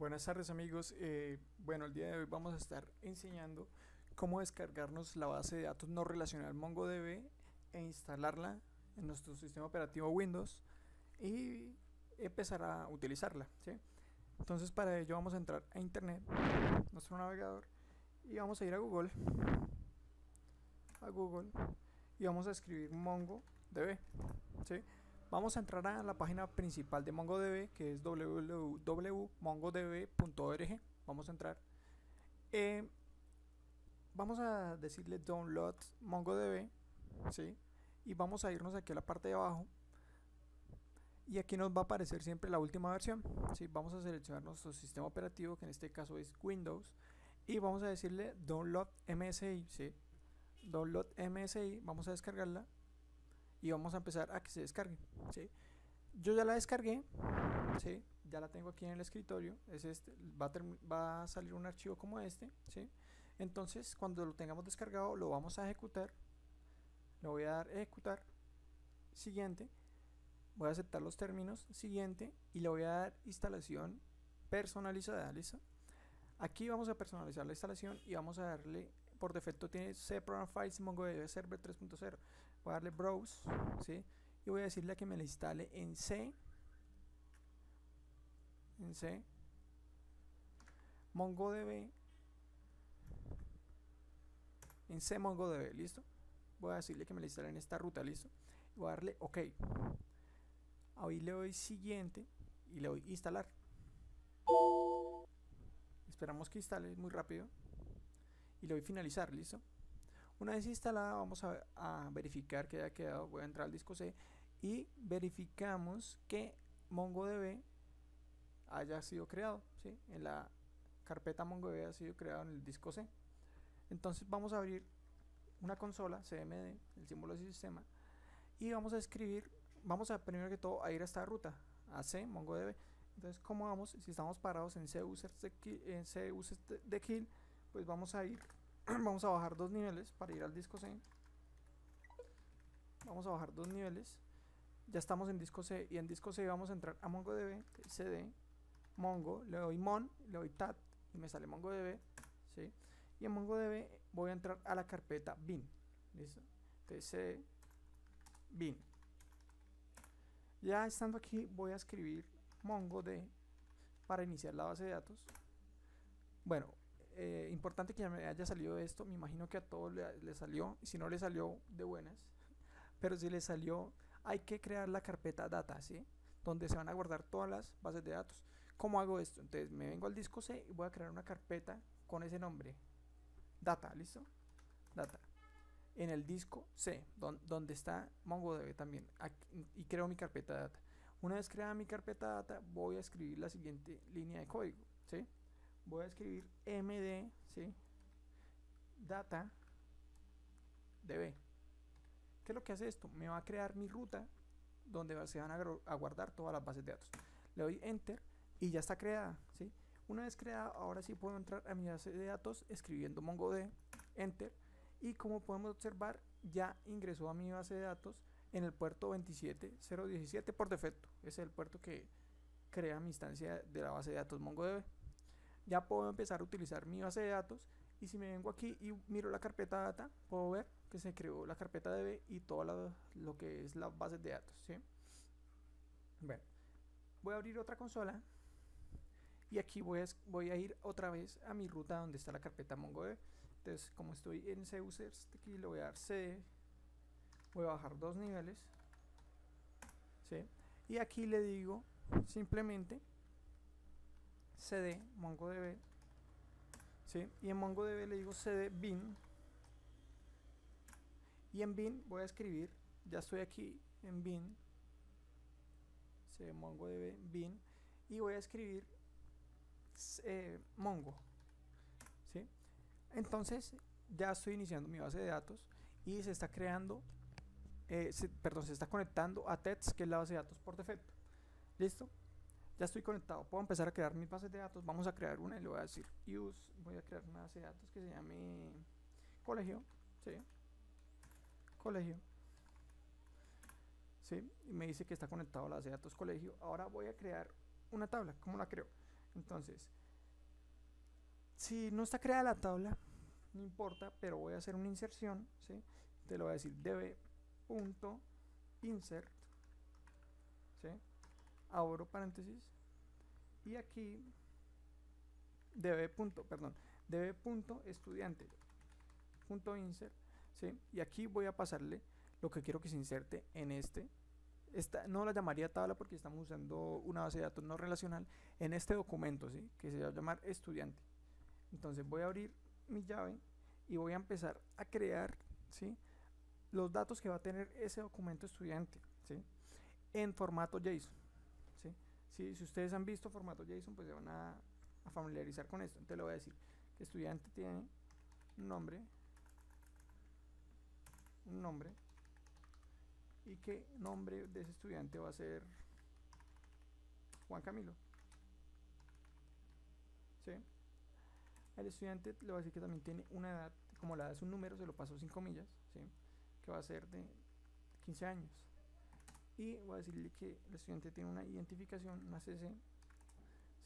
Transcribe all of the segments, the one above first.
Buenas tardes amigos, bueno el día de hoy vamos a estar enseñando cómo descargarnos la base de datos no relacional MongoDB e instalarla en nuestro sistema operativo Windows y empezar a utilizarla, ¿sí? Entonces para ello vamos a entrar a internet, nuestro navegador, y vamos a ir a Google y vamos a escribir MongoDB, ¿sí? Vamos a entrar a la página principal de MongoDB, que es www.mongodb.org. Vamos a entrar. Eh, Vamos a decirle download MongoDB, ¿sí? Y vamos a irnos aquí a la parte de abajo. Y aquí nos va a aparecer siempre la última versión, ¿sí? Vamos a seleccionar nuestro sistema operativo, que en este caso es Windows. Y vamos a decirle download MSI, ¿sí? Download MSI, vamos a descargarla. Y vamos a empezar a que se descargue, ¿sí? Yo ya la descargué, ¿sí? Ya la tengo aquí en el escritorio. Es este, va a salir un archivo como este, ¿sí? Entonces cuando lo tengamos descargado lo vamos a ejecutar. Le voy a dar ejecutar, siguiente, voy a aceptar los términos, siguiente, y le voy a dar instalación personalizada, ¿listo? Aquí vamos a personalizar la instalación y vamos a darle, por defecto tiene C Program Files MongoDB Server 3.0. Voy a darle Browse, ¿sí? Y voy a decirle que me la instale en C, MongoDB, en C MongoDB, ¿listo? Voy a decirle que me la instale en esta ruta, ¿listo? Y voy a darle OK. Ahí le doy siguiente y le doy instalar. Esperamos que instale muy rápido y le doy finalizar, ¿listo? Una vez instalada vamos a verificar que haya quedado. Voy a entrar al disco C y verificamos que MongoDB haya sido creado, ¿sí? En la carpeta MongoDB ha sido creado en el disco C. Entonces vamos a abrir una consola CMD, el símbolo de sistema, y vamos a escribir, vamos a primero que todo a ir a esta ruta, a C MongoDB. Entonces, ¿cómo vamos? Si estamos parados en C users de kill, pues vamos a ir vamos a bajar dos niveles para ir al disco C. Vamos a bajar dos niveles. Ya estamos en disco C, y en disco C vamos a entrar a MongoDB, cd mongo, le doy mon, le doy tat y me sale MongoDB, ¿sí? Y en MongoDB voy a entrar a la carpeta bin, ¿listo? Entonces cd bin. Ya estando aquí voy a escribir MongoD para iniciar la base de datos. Bueno, importante que ya me haya salido esto. Me imagino que a todos le salió, y si no le salió, de buenas. Pero si le salió, hay que crear la carpeta data, ¿sí? Donde se van a guardar todas las bases de datos. ¿Cómo hago esto? Entonces me vengo al disco C y voy a crear una carpeta con ese nombre, data, ¿listo? Data, en el disco C, donde está MongoDB también, aquí, y creo mi carpeta data. Una vez creada mi carpeta data, voy a escribir la siguiente línea de código, ¿sí? Voy a escribir md, ¿sí? Data db. ¿Qué es lo que hace esto? Me va a crear mi ruta donde se van a guardar todas las bases de datos. Le doy enter y ya está creada, ¿sí? Una vez creada, ahora sí puedo entrar a mi base de datos escribiendo MongoD, enter, y como podemos observar, ya ingresó a mi base de datos en el puerto 27017 por defecto. Ese es el puerto que crea mi instancia de la base de datos MongoDB. Ya puedo empezar a utilizar mi base de datos, y si me vengo aquí y miro la carpeta data, puedo ver que se creó la carpeta DB y todo lo que es la base de datos, ¿sí? Bueno, voy a abrir otra consola y aquí voy a ir otra vez a mi ruta donde está la carpeta MongoDB. Entonces, como estoy en C users, aquí le voy a dar CD, voy a bajar dos niveles, ¿sí? Y aquí le digo simplemente cd MongoDB, ¿sí? Y en MongoDB le digo cd bin, y en bin voy a escribir, ya estoy aquí en bin, cd MongoDB bin, y voy a escribir Mongo, ¿sí? Entonces ya estoy iniciando mi base de datos y se está creando, se está conectando a TETS, que es la base de datos por defecto. ¿Listo? Ya estoy conectado. Puedo empezar a crear mis bases de datos. Vamos a crear una y le voy a decir use. Voy a crear una base de datos que se llame colegio, ¿sí? Colegio, ¿sí? Y me dice que está conectado a la base de datos colegio. Ahora voy a crear una tabla. ¿Cómo la creo? Entonces, si no está creada la tabla, no importa, pero voy a hacer una inserción, ¿sí? Te lo voy a decir db.insert, ¿sí? Abro paréntesis y aquí db.estudiante.insert, ¿sí? Y aquí voy a pasarle lo que quiero que se inserte en esta no la llamaría tabla porque estamos usando una base de datos no relacional en este documento, ¿sí? Que se va a llamar estudiante. Entonces voy a abrir mi llave y voy a empezar a crear, ¿sí? Los datos que va a tener ese documento estudiante, ¿sí? En formato JSON, ¿sí? Si ustedes han visto formato JSON, pues se van a familiarizar con esto. Entonces le voy a decir que estudiante tiene un nombre y que nombre de ese estudiante va a ser Juan Camilo, ¿sí? El estudiante le voy a decir que también tiene una edad, como la edad es un número, se lo paso sin comillas, ¿sí? Que va a ser de 15 años. Y voy a decirle que el estudiante tiene una identificación, una CC,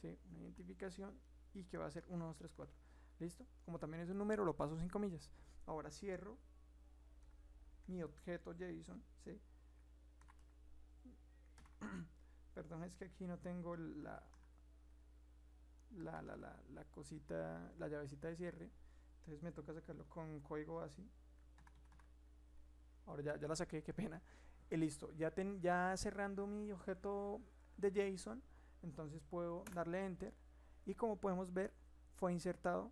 ¿sí? Una identificación y que va a ser 1, 2, 3, 4. ¿Listo? Como también es un número, lo paso sin comillas. Ahora cierro mi objeto JSON, ¿sí? Perdón, es que aquí no tengo la cosita, la llavecita de cierre, entonces me toca sacarlo con código ASCII. Ahora ya la saqué, qué pena. Y listo, ya cerrando mi objeto de JSON, entonces puedo darle enter y como podemos ver fue insertado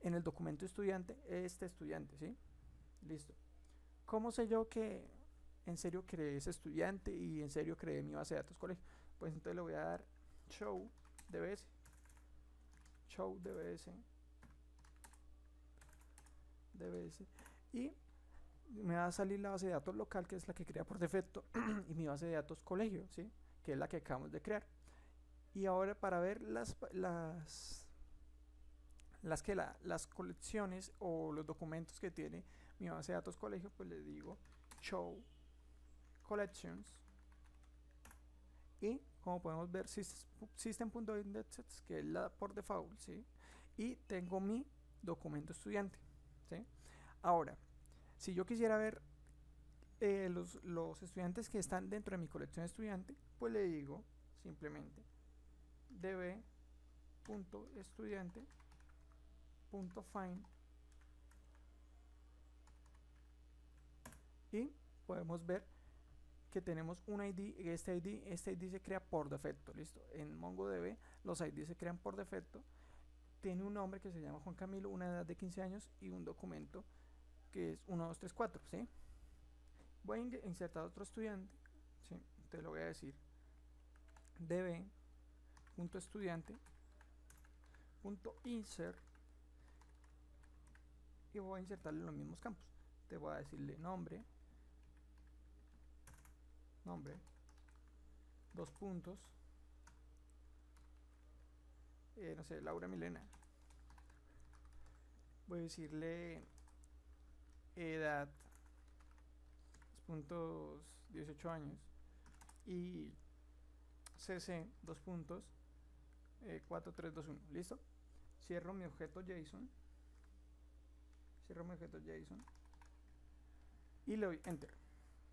en el documento estudiante este estudiante, ¿sí? Listo. ¿Cómo sé yo que en serio creé ese estudiante y en serio creé mi base de datos colegio? Pues entonces le voy a dar show dbs y me va a salir la base de datos local, que es la que crea por defecto, y mi base de datos colegio, ¿sí? Que es la que acabamos de crear. Y ahora para ver las colecciones o los documentos que tiene mi base de datos colegio, pues le digo show collections y como podemos ver system.indexes, que es la por default, ¿sí? Y tengo mi documento estudiante, ¿sí? Ahora, si yo quisiera ver los estudiantes que están dentro de mi colección estudiante, pues le digo simplemente db.estudiante.find y podemos ver que tenemos un ID, este ID se crea por defecto, listo. En MongoDB los ID se crean por defecto, tiene un nombre que se llama Juan Camilo, una edad de 15 años y un documento que es 1, 2, 3, 4, ¿sí? Voy a insertar otro estudiante, ¿sí? Entonces lo voy a decir db.estudiante.insert y voy a insertarle los mismos campos. Te voy a decirle nombre, 2 puntos, no sé, Laura Milena. Voy a decirle edad, 2 puntos, 18 años y cc, 2 puntos, 4, 3, 2, 1. ¿Listo? Cierro mi objeto JSON y le doy enter,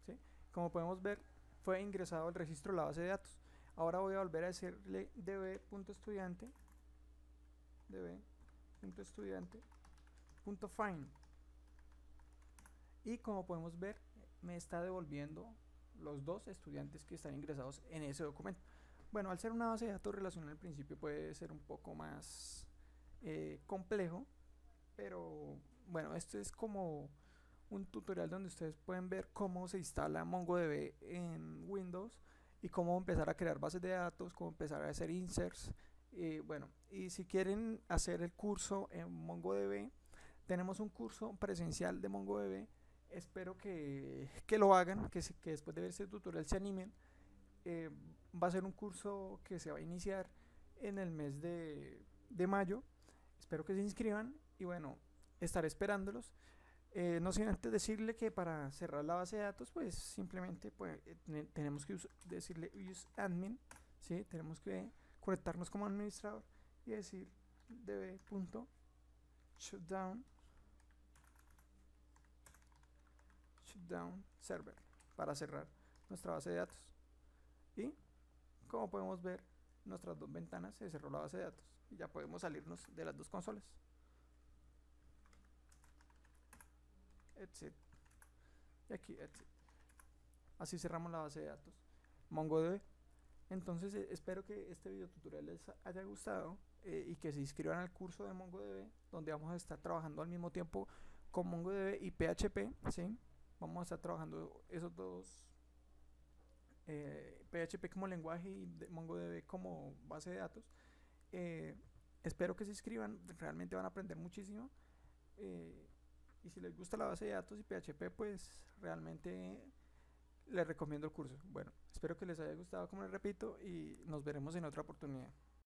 ¿sí? Como podemos ver fue ingresado al registro de la base de datos. Ahora voy a volver a decirle db.estudiante.find y como podemos ver me está devolviendo los dos estudiantes que están ingresados en ese documento. Bueno, al ser una base de datos relacional al principio puede ser un poco más complejo, pero bueno, esto es como un tutorial donde ustedes pueden ver cómo se instala MongoDB en Windows y cómo empezar a crear bases de datos, cómo empezar a hacer inserts. Bueno, y si quieren hacer el curso en MongoDB, tenemos un curso presencial de MongoDB. Espero que lo hagan, que después de ver este tutorial se animen. Va a ser un curso que se va a iniciar en el mes de mayo. Espero que se inscriban y bueno, estaré esperándolos. No sin antes decirle que para cerrar la base de datos, pues simplemente pues, tenemos que decirle use admin, ¿sí? Tenemos que conectarnos como administrador y decir db.shutdown server para cerrar nuestra base de datos. Y como podemos ver, nuestras dos ventanas se cerró la base de datos y ya podemos salirnos de las dos consolas. Exit. Y aquí exit. Así cerramos la base de datos MongoDB. Entonces espero que este video tutorial les haya gustado y que se inscriban al curso de MongoDB, donde vamos a estar trabajando al mismo tiempo con MongoDB y PHP, ¿sí? Vamos a estar trabajando esos dos, PHP como lenguaje y MongoDB como base de datos. Espero que se inscriban, realmente van a aprender muchísimo. Y si les gusta la base de datos y PHP, pues realmente les recomiendo el curso. Bueno, espero que les haya gustado, como les repito, y nos veremos en otra oportunidad.